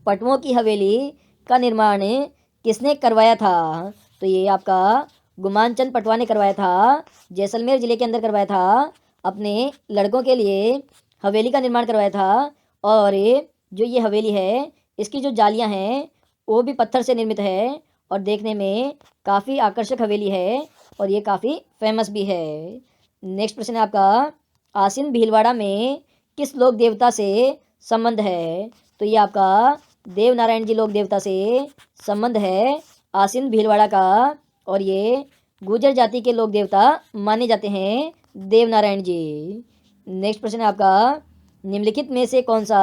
पटवों की हवेली का निर्माण किसने करवाया था? तो ये आपका गुमान चंद पटवा ने करवाया था, जैसलमेर ज़िले के अंदर करवाया था। अपने लड़कों के लिए हवेली का निर्माण करवाया था। और जो ये हवेली है इसकी जो जालियां हैं वो भी पत्थर से निर्मित है और देखने में काफ़ी आकर्षक हवेली है और ये काफ़ी फेमस भी है। नेक्स्ट प्रश्न है आपका, आसीन भीलवाड़ा में किस लोक देवता से संबंध है? तो ये आपका देव नारायण जी लोक देवता से संबंध है आसीन भीलवाड़ा का। और ये गुर्जर जाति के लोक देवता माने जाते हैं देव नारायण जी। नेक्स्ट प्रश्न है आपका, निम्नलिखित में से कौन सा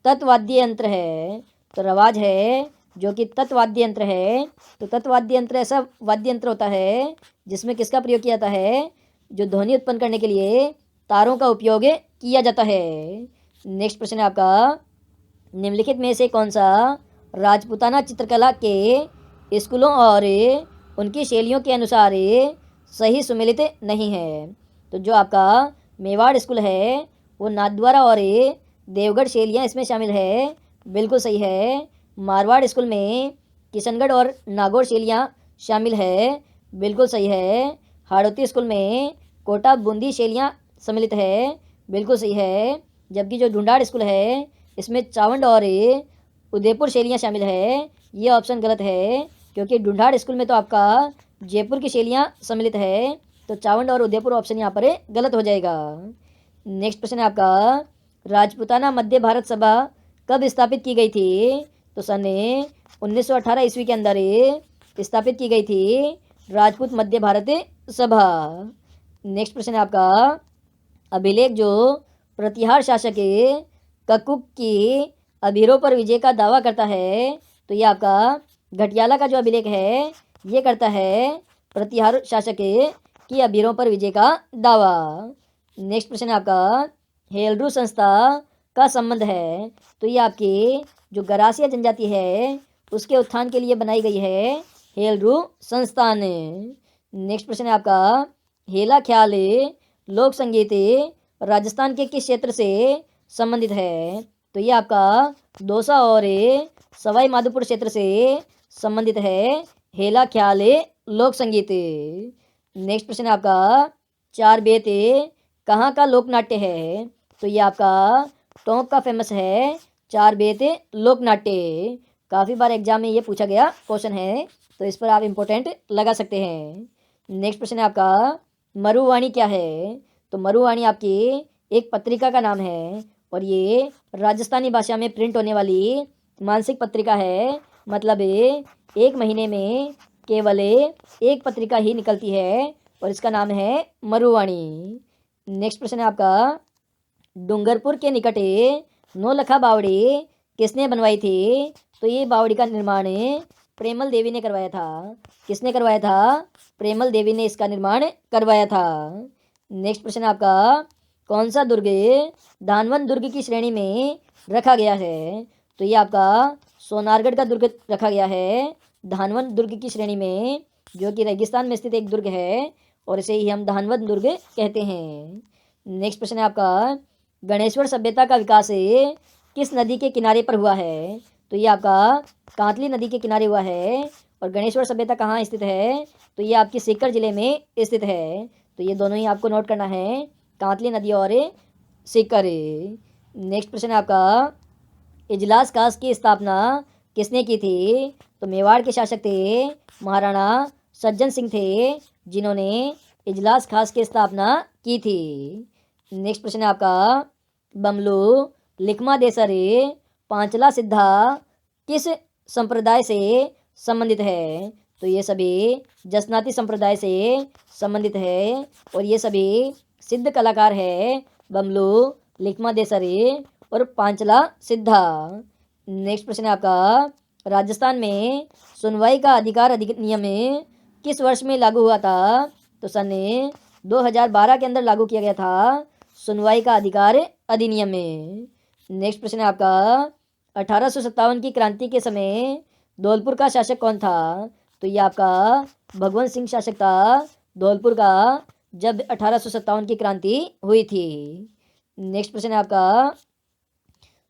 तत्वाद्य यंत्र है? तो रवाज है जो कि तत्वाद्य यंत्र है। तो तत्वाद्य यंत्र ऐसा वाद्य यंत्र होता है जिसमें किसका प्रयोग किया जाता है? जो ध्वनि उत्पन्न करने के लिए तारों का उपयोग किया जाता है। नेक्स्ट प्रश्न है आपका, निम्नलिखित में से कौन सा राजपूताना चित्रकला के स्कूलों और उनकी शैलियों के अनुसार सही सुमेलित नहीं है? तो जो आपका मेवाड़ स्कूल है वो नाथद्वारा और देवगढ़ शैलियाँ इसमें शामिल है, बिल्कुल सही है। मारवाड़ स्कूल में किशनगढ़ और नागौर शैलियाँ शामिल है, बिल्कुल सही है। हाड़ौती स्कूल में कोटा बूंदी शैलियाँ सम्मिलित है, बिल्कुल सही है। जबकि जो ढूंढाड़ स्कूल है इसमें चावंड और उदयपुर शैलियाँ शामिल है, ये ऑप्शन गलत है क्योंकि ढूंढाड़ स्कूल में तो आपका जयपुर की शैलियाँ सम्मिलित है, तो चावंड और उदयपुर ऑप्शन यहाँ पर गलत हो जाएगा। नेक्स्ट प्रश्न है आपका, राजपूताना मध्य भारत सभा कब स्थापित की गई थी? तो सन 1918 ईस्वी के अंदर स्थापित की गई थी राजपूत मध्य भारत सभा। नेक्स्ट प्रश्न है आपका, अभिलेख जो प्रतिहार शासक ककुक की अबीरों पर विजय का दावा करता है, तो ये आपका घटियाला का जो अभिलेख है ये करता है प्रतिहार शासक की अबीरों पर विजय का दावा। नेक्स्ट प्रश्न है आपका, हेलरू संस्था का संबंध है? तो ये आपकी जो गरासिया जनजाति है उसके उत्थान के लिए बनाई गई है हेलरू संस्थान। नेक्स्ट प्रश्न है आपका, हेला ख्याल लोक संगीत राजस्थान के किस क्षेत्र से संबंधित है? तो ये आपका दौसा और सवाई माधोपुर क्षेत्र से संबंधित है हेला ख्याल लोक संगीत। नेक्स्ट प्रश्न है आपका, चार बेत कहाँ का लोक नाट्य है? तो ये आपका टोंक का फेमस है चार बेत लोक नाट्य। काफ़ी बार एग्जाम में ये पूछा गया क्वेश्चन है, तो इस पर आप इम्पोर्टेंट लगा सकते हैं। नेक्स्ट प्रश्न है आपका, मरुवाणी क्या है? तो मरुवाणी आपकी एक पत्रिका का नाम है और ये राजस्थानी भाषा में प्रिंट होने वाली मासिक पत्रिका है। मतलब एक महीने में केवल एक पत्रिका ही निकलती है और इसका नाम है मरुवाणी। नेक्स्ट प्रश्न है आपका, डूंगरपुर के निकट नौलखा बावड़ी किसने बनवाई थी? तो ये बावड़ी का निर्माण प्रेमल देवी ने करवाया था। किसने करवाया था? प्रेमल देवी ने इसका निर्माण करवाया था। नेक्स्ट प्रश्न है आपका, कौन सा दुर्ग धानवन दुर्ग की श्रेणी में रखा गया है? तो ये आपका सोनारगढ़ का दुर्ग रखा गया है धानवन दुर्ग की श्रेणी में, जो कि रेगिस्तान में स्थित एक दुर्ग है और इसे ही हम धानवन दुर्ग कहते हैं। नेक्स्ट प्रश्न है आपका, गणेश्वर सभ्यता का विकास किस नदी के किनारे पर हुआ है? तो ये आपका कांतली नदी के किनारे हुआ है। और गणेश्वर सभ्यता कहाँ स्थित है? तो ये आपकी सीकर जिले में स्थित है। तो ये दोनों ही आपको नोट करना है, कांतली नदी और सीकर। नेक्स्ट प्रश्न है आपका, इजलास खास की स्थापना किसने की थी? तो मेवाड़ के शासक थे महाराणा सज्जन सिंह थे जिन्होंने इजलास खास की स्थापना की थी। नेक्स्ट प्रश्न है आपका, बमलू लिखमा देसरे पांचला सिद्धा किस संप्रदाय से संबंधित है? तो ये सभी जसनाती संप्रदाय से संबंधित है और ये सभी सिद्ध कलाकार है बमलू लिखमा देसरे और पांचला सिद्धा। नेक्स्ट प्रश्न है आपका, राजस्थान में सुनवाई का अधिकार अधिनियम किस वर्ष में लागू हुआ था? तो सन 2012 के अंदर लागू किया गया था सुनवाई का अधिकार अधिनियम में। नेक्स्ट प्रश्न है आपका, 1857 की क्रांति के समय धौलपुर का शासक कौन था? तो ये आपका भगवंत सिंह शासक था धौलपुर का जब 1857 की क्रांति हुई थी। नेक्स्ट प्रश्न है आपका,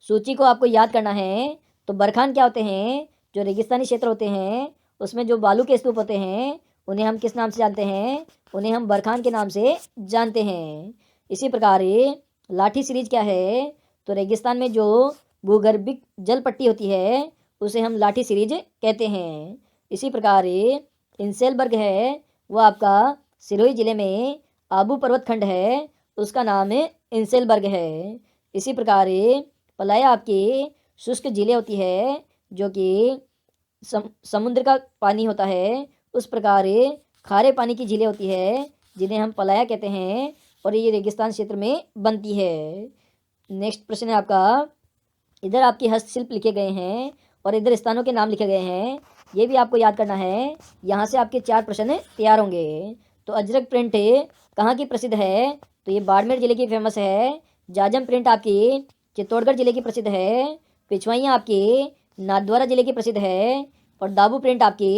सूची को आपको याद करना है तो बरखान क्या होते हैं? जो रेगिस्तानी क्षेत्र होते हैं उसमें जो बालू के स्तूप होते हैं उन्हें हम किस नाम से जानते हैं? उन्हें हम बरखान के नाम से जानते हैं। इसी प्रकार लाठी सीरीज क्या है? तो रेगिस्तान में जो भूगर्भिक जल पट्टी होती है उसे हम लाठी सीरीज कहते हैं। इसी प्रकार इंसेलबर्ग है, वह आपका सिरोही जिले में आबू पर्वत खंड है, उसका नाम इंसेलबर्ग है। इसी प्रकार पलाया आपकी शुष्क झीलें होती है जो कि समुद्र का पानी होता है, उस प्रकार खारे पानी की झीलें होती है जिन्हें हम पलाया कहते हैं और ये रेगिस्तान क्षेत्र में बनती है। नेक्स्ट प्रश्न है आपका, इधर आपके हस्तशिल्प लिखे गए हैं और इधर स्थानों के नाम लिखे गए हैं, ये भी आपको याद करना है। यहाँ से आपके 4 प्रश्न तैयार होंगे। तो अजरक प्रिंट कहाँ की प्रसिद्ध है? तो ये बाड़मेर जिले की फेमस है। जाजम प्रिंट आपकी चित्तौड़गढ़ जिले की प्रसिद्ध है। पिछवाइयाँ आपकी नाथद्वारा जिले की प्रसिद्ध है और दाबू प्रिंट आपकी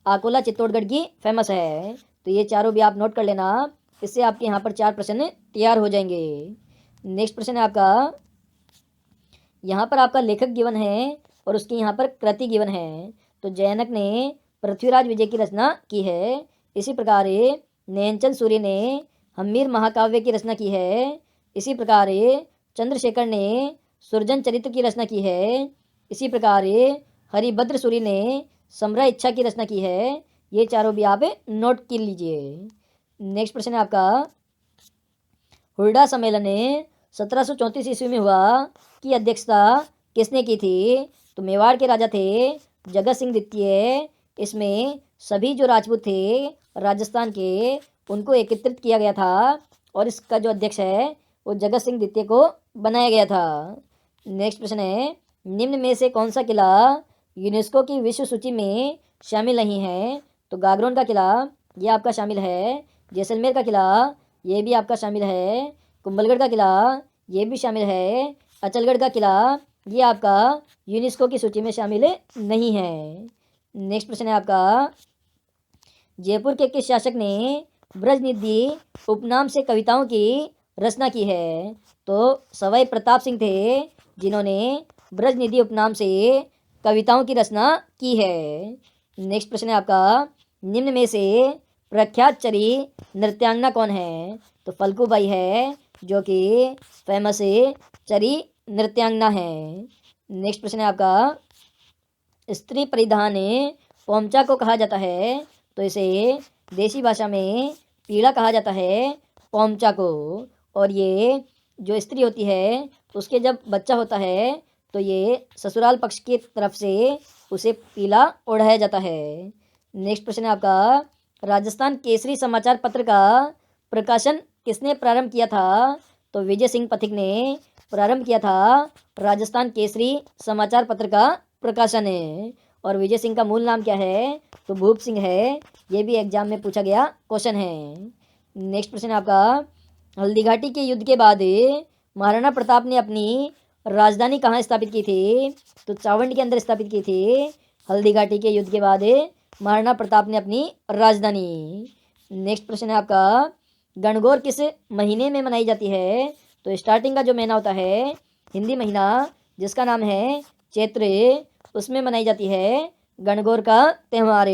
अकोला चित्तौड़गढ़ की फेमस है। तो ये चारों भी आप नोट कर लेना, इससे आपके यहाँ पर 4 प्रश्न तैयार हो जाएंगे। नेक्स्ट प्रश्न है आपका, यहाँ पर आपका लेखक गिवन है और उसकी यहाँ पर कृति गिवन है। तो जैनक ने पृथ्वीराज विजय की रचना की है। इसी प्रकार नैनचंद सूर्य ने हम्मीर महाकाव्य की रचना की है। इसी प्रकार चंद्रशेखर ने सुरजन चरित्र की रचना की है। इसी प्रकार हरिभद्र सूरी ने समरा इच्छा की रचना की है। ये चारों भी आप नोट कर लीजिए। नेक्स्ट प्रश्न है आपका, हुरडा सम्मेलन 1734 ईस्वी में हुआ की अध्यक्षता किसने की थी? तो मेवाड़ के राजा थे जगत सिंह द्वितीय। इसमें सभी जो राजपूत थे राजस्थान के उनको एकत्रित किया गया था और इसका जो अध्यक्ष है वो जगत सिंह द्वितीय को बनाया गया था। नेक्स्ट प्रश्न है, निम्न में से कौन सा किला यूनेस्को की विश्व सूची में शामिल नहीं है? तो गागरोन का किला ये आपका शामिल है। जैसलमेर का किला ये भी आपका शामिल है। कुंभलगढ़ का किला ये भी शामिल है। अचलगढ़ का किला ये आपका यूनेस्को की सूची में शामिल नहीं है। नेक्स्ट प्रश्न है आपका, जयपुर के किस शासक ने ब्रजनिधि उपनाम से कविताओं की रचना की है? तो सवाई प्रताप सिंह थे जिन्होंने ब्रजनिधि उपनाम से कविताओं की रचना की है। नेक्स्ट प्रश्न है आपका, निम्न में से प्रख्यात चरी नृत्यांगना कौन है? तो फल्गुबाई है जो कि फेमस चरी नृत्यांगना है। नेक्स्ट प्रश्न है आपका, स्त्री परिधान पोमचा को कहा जाता है? तो इसे देसी भाषा में पीड़ा कहा जाता है पोमचा को। और ये जो स्त्री होती है उसके जब बच्चा होता है तो ये ससुराल पक्ष की तरफ से उसे पीला ओढ़ाया जाता है। नेक्स्ट प्रश्न है आपका, राजस्थान केसरी समाचार पत्र का प्रकाशन किसने प्रारंभ किया था? तो विजय सिंह पथिक ने प्रारंभ किया था राजस्थान केसरी समाचार पत्र का प्रकाशन है। और विजय सिंह का मूल नाम क्या है? तो भूप सिंह है। ये भी एग्जाम में पूछा गया क्वेश्चन है। नेक्स्ट प्रश्न है आपका, हल्दीघाटी के युद्ध के बाद महाराणा प्रताप ने अपनी राजधानी कहाँ स्थापित की थी? तो चावंड के अंदर स्थापित की थी। हल्दीघाटी के युद्ध के बाद महाराणा प्रताप ने अपनी राजधानी। नेक्स्ट प्रश्न है आपका, गणगौर किस महीने में मनाई जाती है? तो स्टार्टिंग का जो महीना होता है हिंदी महीना जिसका नाम है चैत्र, उसमें मनाई जाती है गणगौर का त्यौहार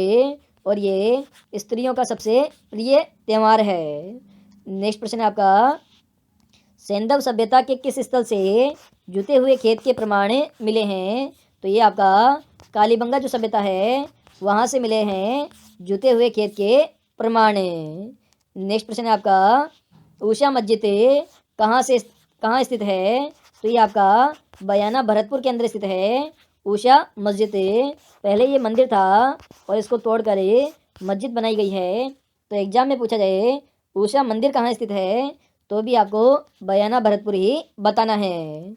और ये स्त्रियों का सबसे प्रिय त्यौहार है। नेक्स्ट प्रश्न है आपका, सैंधव सभ्यता के किस स्थल से जुते हुए खेत के प्रमाण मिले हैं? तो ये आपका कालीबंगा जो सभ्यता है वहाँ से मिले हैं जुते हुए खेत के प्रमाण। नेक्स्ट प्रश्न है आपका, उषा मस्जिद कहाँ स्थित है? तो ये आपका बयाना भरतपुर के अंदर स्थित है उषा मस्जिद। पहले ये मंदिर था और इसको तोड़कर मस्जिद बनाई गई है। तो एग्जाम में पूछा जाए उषा मंदिर कहाँ स्थित है तो भी आपको बयाना भरतपुर ही बताना है।